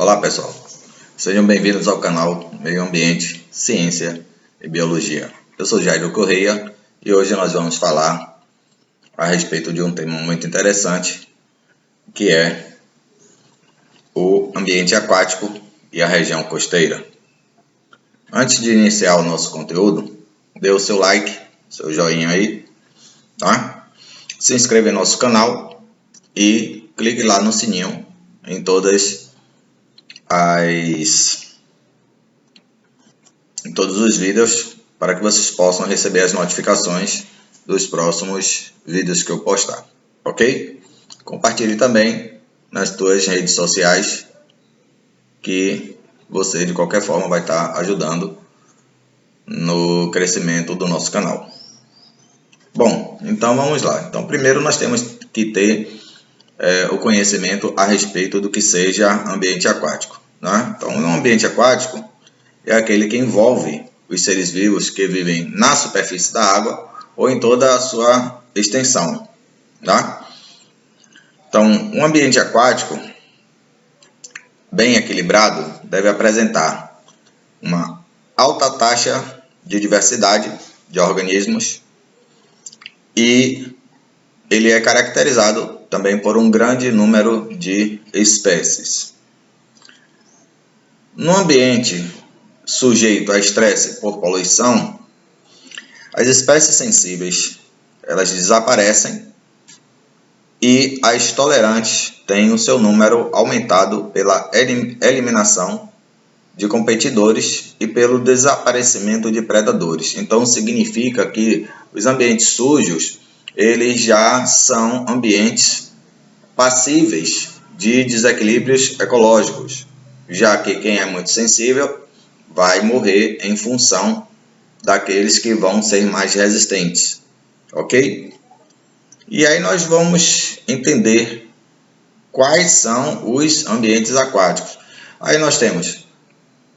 Olá pessoal, sejam bem-vindos ao canal Meio Ambiente, Ciência e Biologia. Eu sou Jairo Correia e hoje nós vamos falar a respeito de um tema muito interessante, que é o ambiente aquático e a região costeira. Antes de iniciar o nosso conteúdo, dê o seu like, seu joinha aí, tá? Se inscreva em nosso canal e clique lá no sininho em todos os vídeos para que vocês possam receber as notificações dos próximos vídeos que eu postar, ok? Compartilhe também nas suas redes sociais, que você de qualquer forma vai estar ajudando no crescimento do nosso canal. Bom, então vamos lá. Então primeiro nós temos que ter o conhecimento a respeito do que seja ambiente aquático, né? Então um ambiente aquático é aquele que envolve os seres vivos que vivem na superfície da água ou em toda a sua extensão, tá? Então, um ambiente aquático bem equilibrado deve apresentar uma alta taxa de diversidade de organismos e ele é caracterizado também por um grande número de espécies. No ambiente sujeito a estresse por poluição, as espécies sensíveis elas desaparecem e as tolerantes têm o seu número aumentado pela eliminação de competidores e pelo desaparecimento de predadores. Então significa que os ambientes sujos eles já são ambientes passíveis de desequilíbrios ecológicos, já que quem é muito sensível vai morrer em função daqueles que vão ser mais resistentes, ok? E aí nós vamos entender quais são os ambientes aquáticos. Aí nós temos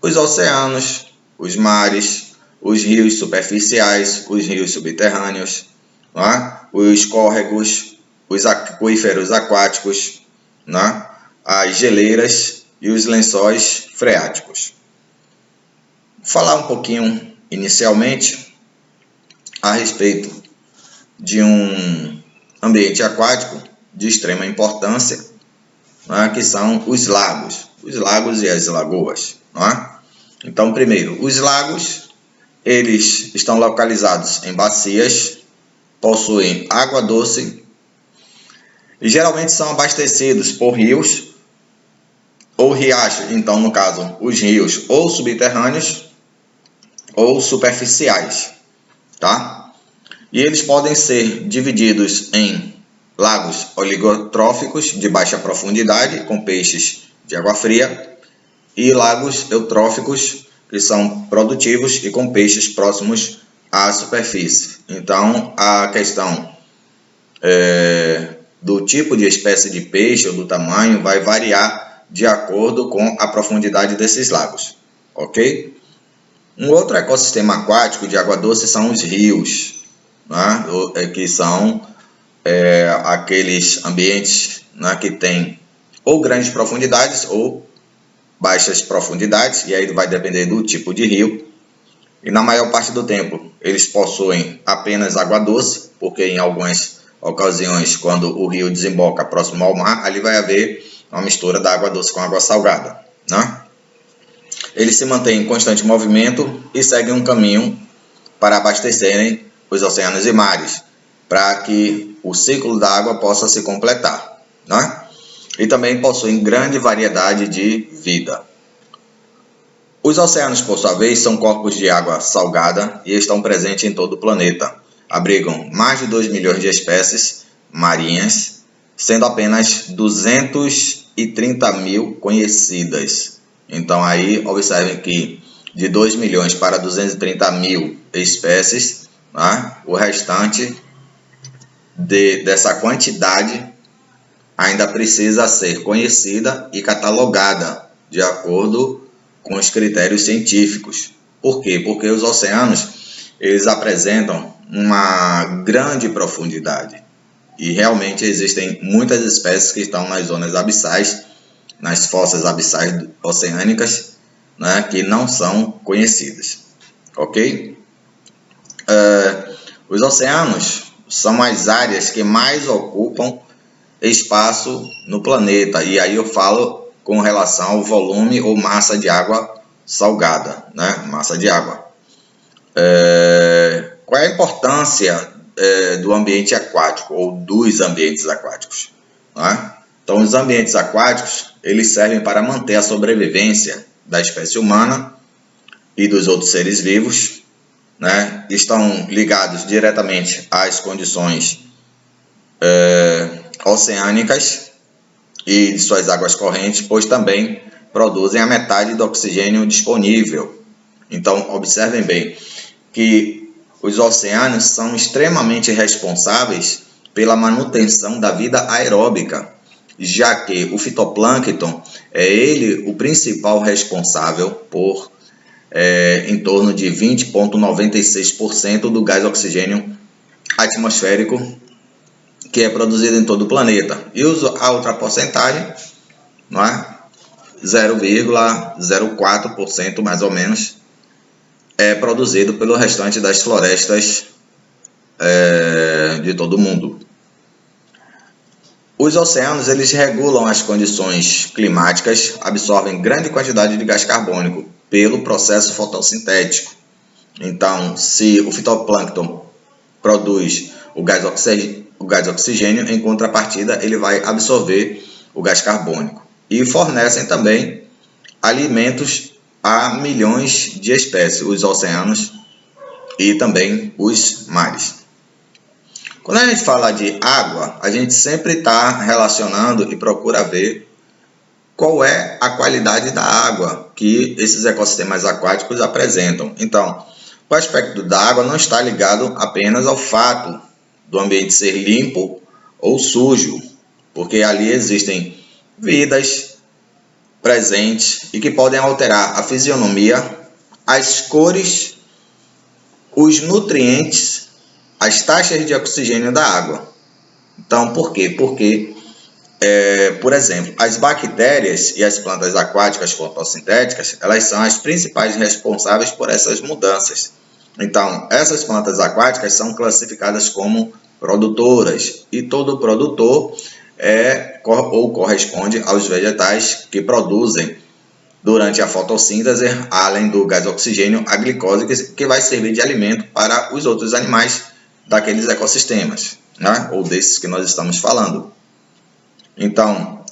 os oceanos, os mares, os rios superficiais, os rios subterrâneos, né? Os córregos, os aquíferos aquáticos, né? As geleiras e os lençóis freáticos. Vou falar um pouquinho inicialmente a respeito de um ambiente aquático de extrema importância, né? Que são os lagos e as lagoas, né? Então, primeiro, os lagos eles estão localizados em bacias, possuem água doce e geralmente são abastecidos por rios ou riachos. Então, no caso, os rios ou subterrâneos ou superficiais, tá? E eles podem ser divididos em lagos oligotróficos de baixa profundidade, com peixes de água fria, e lagos eutróficos, que são produtivos e com peixes próximos à superfície. Então, a questão do tipo de espécie de peixe ou do tamanho vai variar de acordo com a profundidade desses lagos, ok? Um outro ecossistema aquático de água doce são os rios, né? Que são aqueles ambientes, né, que têm ou grandes profundidades ou baixas profundidades, e aí vai depender do tipo de rio. E na maior parte do tempo eles possuem apenas água doce, porque em algumas ocasiões, quando o rio desemboca próximo ao mar, ali vai haver uma mistura da água doce com água salgada, né? Eles se mantêm em constante movimento e seguem um caminho para abastecerem os oceanos e mares, para que o ciclo da água possa se completar, né? E também possuem grande variedade de vida. Os oceanos, por sua vez, são corpos de água salgada e estão presentes em todo o planeta. Abrigam mais de 2 milhões de espécies marinhas, sendo apenas 230 mil conhecidas. Então aí observem que de 2 milhões para 230 mil espécies, né, o restante dessa quantidade ainda precisa ser conhecida e catalogada de acordo com os critérios científicos. Por quê? Porque os oceanos eles apresentam uma grande profundidade e realmente existem muitas espécies que estão nas zonas abissais nas fossas abissais oceânicas, né, que não são conhecidas. Ok? Os oceanos são as áreas que mais ocupam espaço no planeta, e aí eu falo com relação ao volume ou massa de água salgada, né? Massa de água. Qual é a importância do ambiente aquático ou dos ambientes aquáticos? Né? Então, os ambientes aquáticos eles servem para manter a sobrevivência da espécie humana e dos outros seres vivos, né? Estão ligados diretamente às condições oceânicas e de suas águas correntes, pois também produzem a metade do oxigênio disponível. Então, observem bem que os oceanos são extremamente responsáveis pela manutenção da vida aeróbica, já que o fitoplâncton é ele o principal responsável por em torno de 20,96% do gás oxigênio atmosférico que é produzido em todo o planeta. E a outra porcentagem, não é? 0,04% mais ou menos, é produzido pelo restante das florestas de todo o mundo. Os oceanos eles regulam as condições climáticas, absorvem grande quantidade de gás carbônico pelo processo fotossintético. Então, se o fitoplâncton produz o gás oxigênio, em contrapartida ele vai absorver o gás carbônico. E fornecem também alimentos a milhões de espécies, os oceanos e também os mares. Quando a gente fala de água, a gente sempre está relacionando e procura ver qual é a qualidade da água que esses ecossistemas aquáticos apresentam. Então, o aspecto da água não está ligado apenas ao fato do ambiente ser limpo ou sujo, porque ali existem vidas presentes e que podem alterar a fisionomia, as cores, os nutrientes, as taxas de oxigênio da água. Então, por quê? Porque, por exemplo, as bactérias e as plantas aquáticas fotossintéticas, elas são as principais responsáveis por essas mudanças. Então, essas plantas aquáticas são classificadas como produtoras, e todo produtor corresponde aos vegetais que produzem durante a fotossíntese, além do gás oxigênio, a glicose, que vai servir de alimento para os outros animais daqueles ecossistemas, né? Ou desses que nós estamos falando. Então,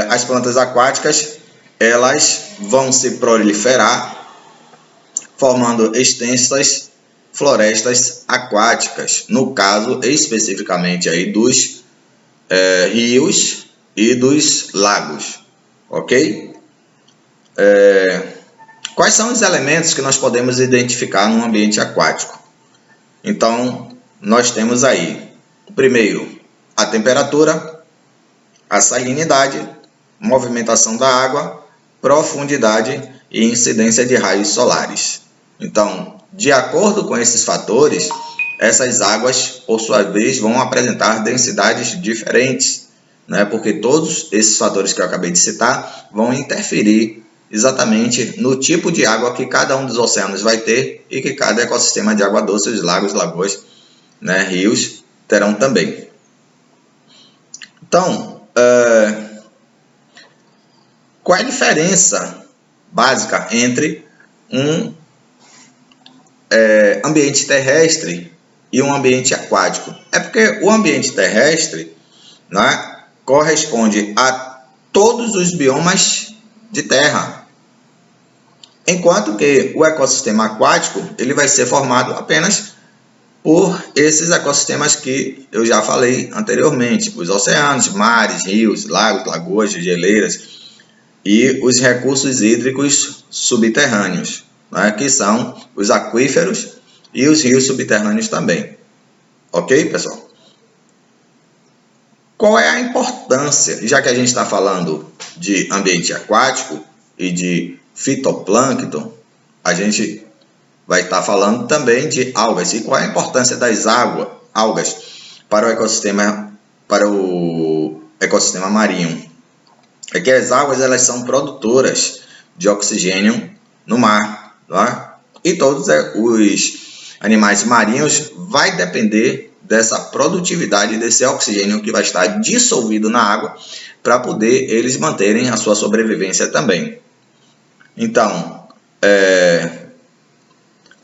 as plantas aquáticas elas vão se proliferar, formando extensas florestas aquáticas, no caso especificamente aí dos rios e dos lagos, ok? Quais são os elementos que nós podemos identificar num ambiente aquático? Então, nós temos aí, primeiro, a temperatura, a salinidade, movimentação da água, profundidade e incidência de raios solares. Então, de acordo com esses fatores, essas águas, por sua vez, vão apresentar densidades diferentes, né? Porque todos esses fatores que eu acabei de citar vão interferir exatamente no tipo de água que cada um dos oceanos vai ter e que cada ecossistema de água doce, os lagos, lagoas, né, rios, terão também. Então, qual é a diferença básica entre um ambiente terrestre e um ambiente aquático? É porque o ambiente terrestre, né, corresponde a todos os biomas de terra, enquanto que o ecossistema aquático ele vai ser formado apenas por esses ecossistemas que eu já falei anteriormente, os oceanos, mares, rios, lagos, lagoas, geleiras e os recursos hídricos subterrâneos, né, que são os aquíferos e os rios subterrâneos também. Ok, pessoal? Qual é a importância, já que a gente está falando de ambiente aquático e de fitoplâncton, a gente vai estar falando também de algas. E qual é a importância das algas para o ecossistema marinho? é que as águas elas são produtoras de oxigênio no mar, não é? E todos os animais marinhos vai depender dessa produtividade desse oxigênio que vai estar dissolvido na água para poder eles manterem a sua sobrevivência também. Então,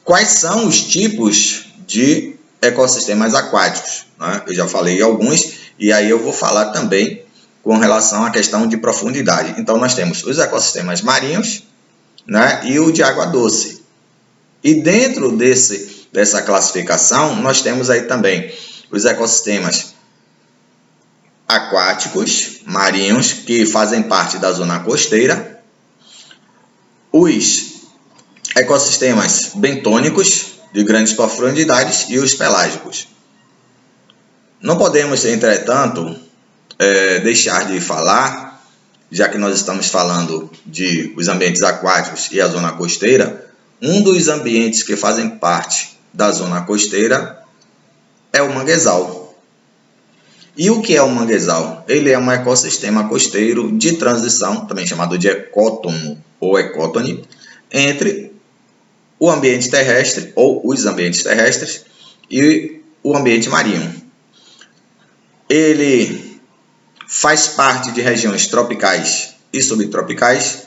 quais são os tipos de ecossistemas aquáticos, né? Eu já falei alguns e aí eu vou falar também com relação à questão de profundidade. Então, nós temos os ecossistemas marinhos, né, e o de água doce. E dentro dessa classificação, nós temos aí também os ecossistemas aquáticos, marinhos, que fazem parte da zona costeira, os ecossistemas bentônicos, de grandes profundidades, e os pelágicos. Não podemos, entretanto, deixar de falar, já que nós estamos falando de os ambientes aquáticos e a zona costeira, um dos ambientes que fazem parte da zona costeira é o manguezal. E o que é o manguezal? Ele é um ecossistema costeiro de transição, também chamado de ecótono ou ecótone, entre o ambiente terrestre ou os ambientes terrestres e o ambiente marinho. Ele faz parte de regiões tropicais e subtropicais,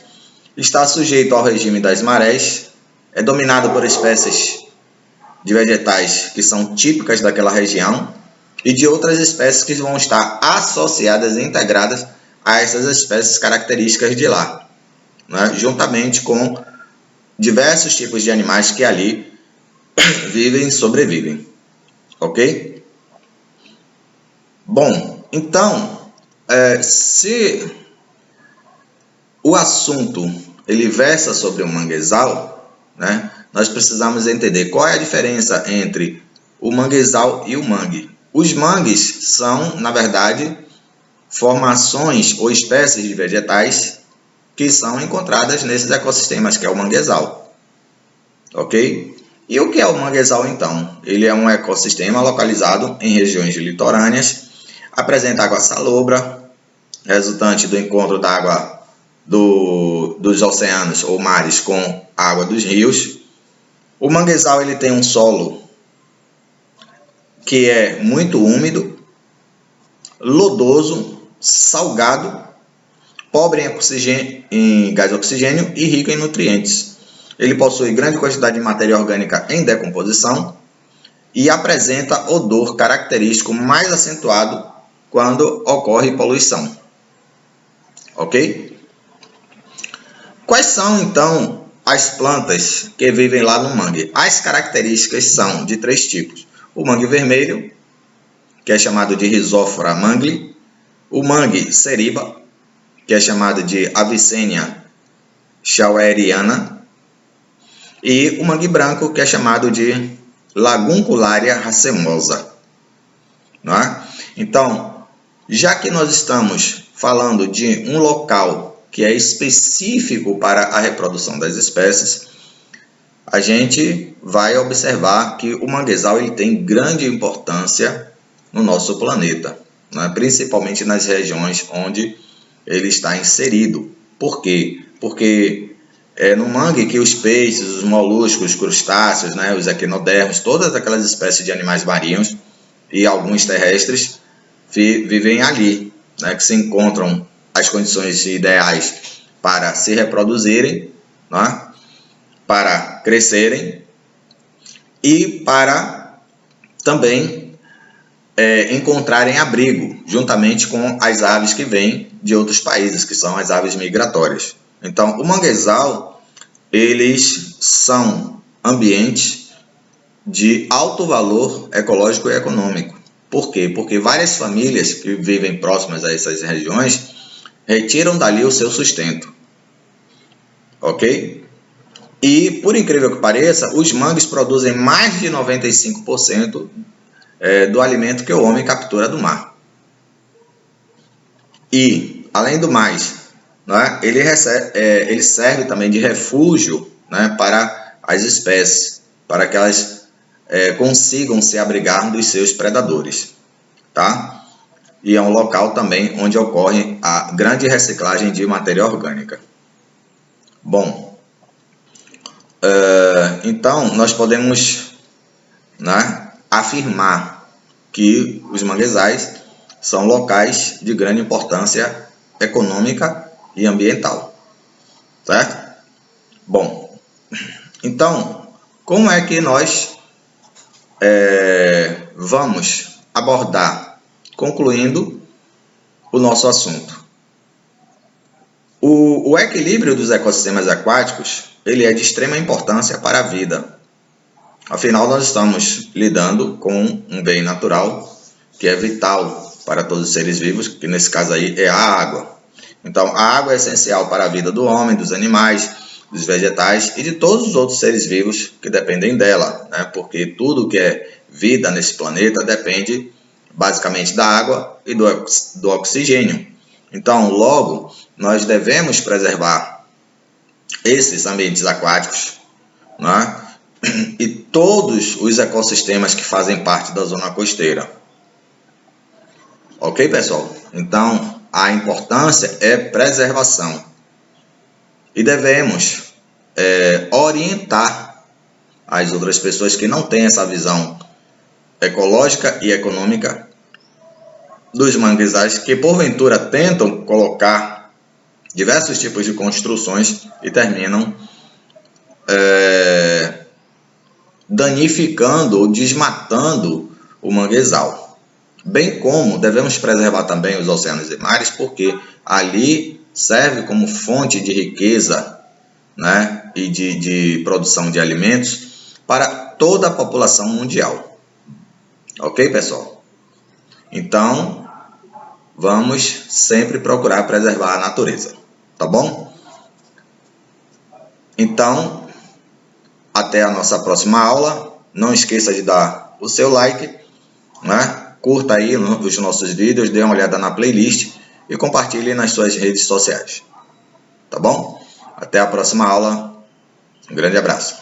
está sujeito ao regime das marés, é dominado por espécies de vegetais que são típicas daquela região e de outras espécies que vão estar associadas e integradas a essas espécies características de lá, né? Juntamente com diversos tipos de animais que ali vivem e sobrevivem, ok? Bom, então, se o assunto ele versa sobre o manguezal, né, nós precisamos entender qual é a diferença entre o manguezal e o mangue. Os mangues são, na verdade, formações ou espécies de vegetais que são encontradas nesses ecossistemas, que é o manguezal. Ok? E o que é o manguezal, então? Ele é um ecossistema localizado em regiões litorâneas, apresenta água salobra, resultante do encontro da água dos oceanos ou mares com a água dos rios. O manguezal ele tem um solo que é muito úmido, lodoso, salgado, pobre em gás oxigênio e rico em nutrientes. Ele possui grande quantidade de matéria orgânica em decomposição e apresenta odor característico mais acentuado quando ocorre poluição. Ok? Quais são, então, as plantas que vivem lá no mangue? As características são de 3 tipos. O mangue vermelho, que é chamado de Rhizophyra mangli, o mangue seriba, que é chamado de Avicennia schaueriana, e o mangue branco, que é chamado de Laguncularia racemosa. Não é? Então, já que nós estamos falando de um local que é específico para a reprodução das espécies, a gente vai observar que o manguezal ele tem grande importância no nosso planeta, né? Principalmente nas regiões onde ele está inserido. Por quê? Porque é no mangue que os peixes, os moluscos, os crustáceos, né, os equinodermos, todas aquelas espécies de animais marinhos e alguns terrestres vivem ali, né, que se encontram as condições ideais para se reproduzirem, né, para crescerem e para também encontrarem abrigo, juntamente com as aves que vêm de outros países, que são as aves migratórias. Então, o manguezal, eles são ambientes de alto valor ecológico e econômico. Por quê? Porque várias famílias que vivem próximas a essas regiões retiram dali o seu sustento. Ok? E, por incrível que pareça, os mangues produzem mais de 95% do alimento que o homem captura do mar. E, além do mais, né, ele serve também de refúgio, né, para as espécies, para que elas consigam se abrigar dos seus predadores. Tá? e é um local também onde ocorre a grande reciclagem de matéria orgânica. Bom, então nós podemos, né, afirmar que os manguezais são locais de grande importância econômica e ambiental, certo? Bom, então, como é que nós vamos abordar, concluindo o nosso assunto? O equilíbrio dos ecossistemas aquáticos, ele é de extrema importância para a vida. Afinal, nós estamos lidando com um bem natural que é vital para todos os seres vivos, que nesse caso aí é a água. Então, a água é essencial para a vida do homem, dos animais, dos vegetais e de todos os outros seres vivos que dependem dela, né? Porque tudo que é vida nesse planeta depende basicamente da água e do oxigênio. Então, logo, nós devemos preservar esses ambientes aquáticos, né? E todos os ecossistemas que fazem parte da zona costeira. Ok, pessoal? Então, a importância é preservação. E devemos orientar as outras pessoas que não têm essa visão ecológica e econômica dos manguezais, que porventura tentam colocar diversos tipos de construções e terminam danificando ou desmatando o manguezal. Bem como devemos preservar também os oceanos e mares, porque ali serve como fonte de riqueza, né, e de produção de alimentos para toda a população mundial. Ok, pessoal? Então, vamos sempre procurar preservar a natureza, tá bom? Então, até a nossa próxima aula. Não esqueça de dar o seu like, né? Curta aí os nossos vídeos, dê uma olhada na playlist e compartilhe nas suas redes sociais. Tá bom? Até a próxima aula. Um grande abraço.